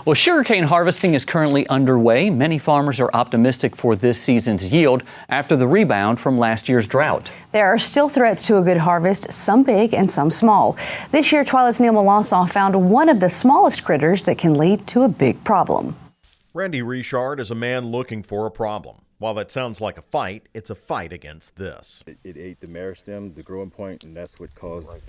Well, sugarcane harvesting is currently underway. Many farmers are optimistic for this season's yield after the rebound from last year's drought. There are still threats to a good harvest, some big and some small. This year, TWILA's Neil Melancon found one of the smallest critters that can lead to a big problem. Randy Richard is a man looking for a problem. While that sounds like a fight, it's a fight against this. It ate the meristem, the growing point, and that's what caused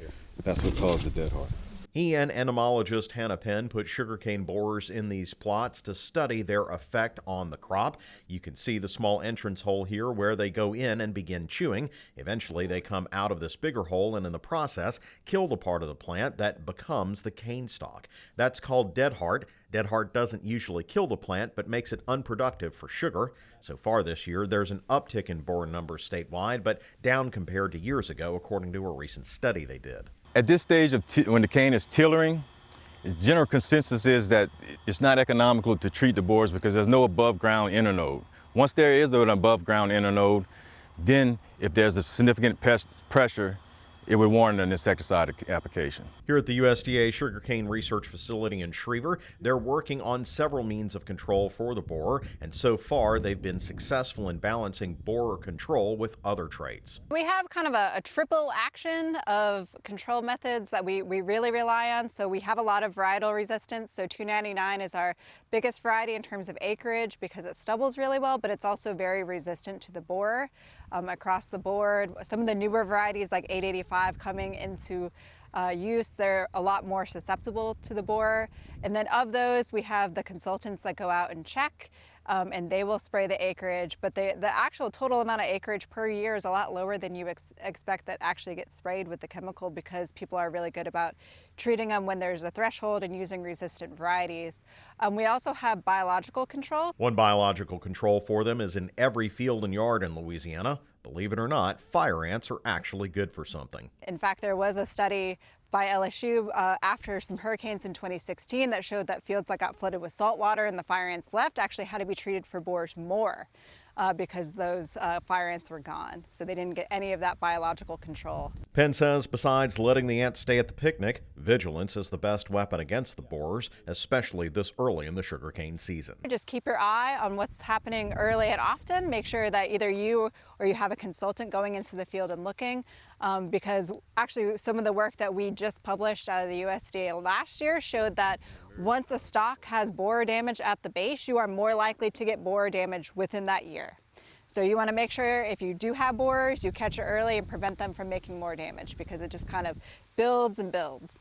the dead heart. He and entomologist Hannah Penn put sugarcane borers in these plots to study their effect on the crop. You can see the small entrance hole here where they go in and begin chewing. Eventually, they come out of this bigger hole and in the process kill the part of the plant that becomes the cane stalk. That's called dead heart. Dead heart doesn't usually kill the plant, but makes it unproductive for sugar. So far this year, there's an uptick in borer numbers statewide, but down compared to years ago, according to a recent study they did. At this stage of when the cane is tillering, the general consensus is that it's not economical to treat the borers because there's no above ground internode. Once there is an above ground internode, then if there's a significant pest pressure, it would warrant an insecticide application. Here at the USDA Sugarcane Research Facility in Schriever, they're working on several means of control for the borer, and so far they've been successful in balancing borer control with other traits. We have kind of a triple action of control methods that we really rely on. So we have a lot of varietal resistance. So 299 is our biggest variety in terms of acreage because it stubbles really well, but it's also very resistant to the borer across the board. Some of the newer varieties like 885 coming into use, they're a lot more susceptible to the borer. And then of those, we have the consultants that go out and check, and they will spray the acreage, but the actual total amount of acreage per year is a lot lower than you expect that actually gets sprayed with the chemical because people are really good about treating them when there's a threshold and using resistant varieties. We also have biological control. One biological control for them is in every field and yard in Louisiana. Believe it or not, fire ants are actually good for something. In fact, there was a study by LSU after some hurricanes in 2016 that showed that fields that got flooded with salt water and the fire ants left actually had to be treated for borers more because those fire ants were gone. So they didn't get any of that biological control. Penn says besides letting the ants stay at the picnic, vigilance is the best weapon against the borers, especially this early in the sugarcane season. Just keep your eye on what's happening early and often. Make sure that either you or you have a consultant going into the field and looking, because actually some of the work that we just published out of the USDA last year showed that once a stalk has borer damage at the base, you are more likely to get borer damage within that year. So you want to make sure if you do have borers, you catch it early and prevent them from making more damage because it just kind of builds and builds.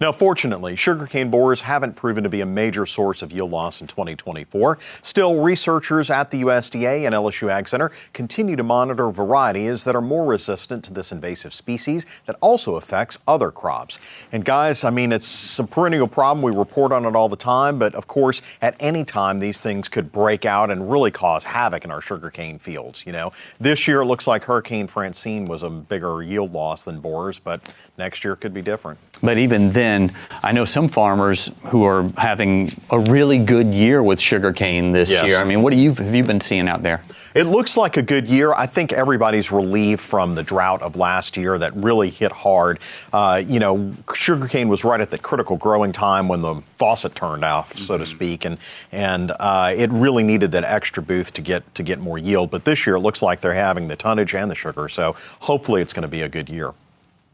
Now, fortunately, sugarcane borers haven't proven to be a major source of yield loss in 2024. Still, researchers at the USDA and LSU Ag Center continue to monitor varieties that are more resistant to this invasive species that also affects other crops. And guys, I mean, it's a perennial problem. We report on it all the time, but of course, at any time, these things could break out and really cause havoc in our sugarcane fields. You know, this year it looks like Hurricane Francine was a bigger yield loss than borers, but next year could be different. But even then, I know some farmers who are having a really good year with sugarcane this year. I mean, what have you been seeing out there? It looks like a good year. I think everybody's relieved from the drought of last year that really hit hard. You know, sugarcane was right at the critical growing time when the faucet turned off, so to speak, and it really needed that extra boost to get more yield. But this year, it looks like they're having the tonnage and the sugar, so hopefully it's going to be a good year.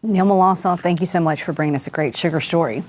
Neil Melancon, thank you so much for bringing us a great sugar story.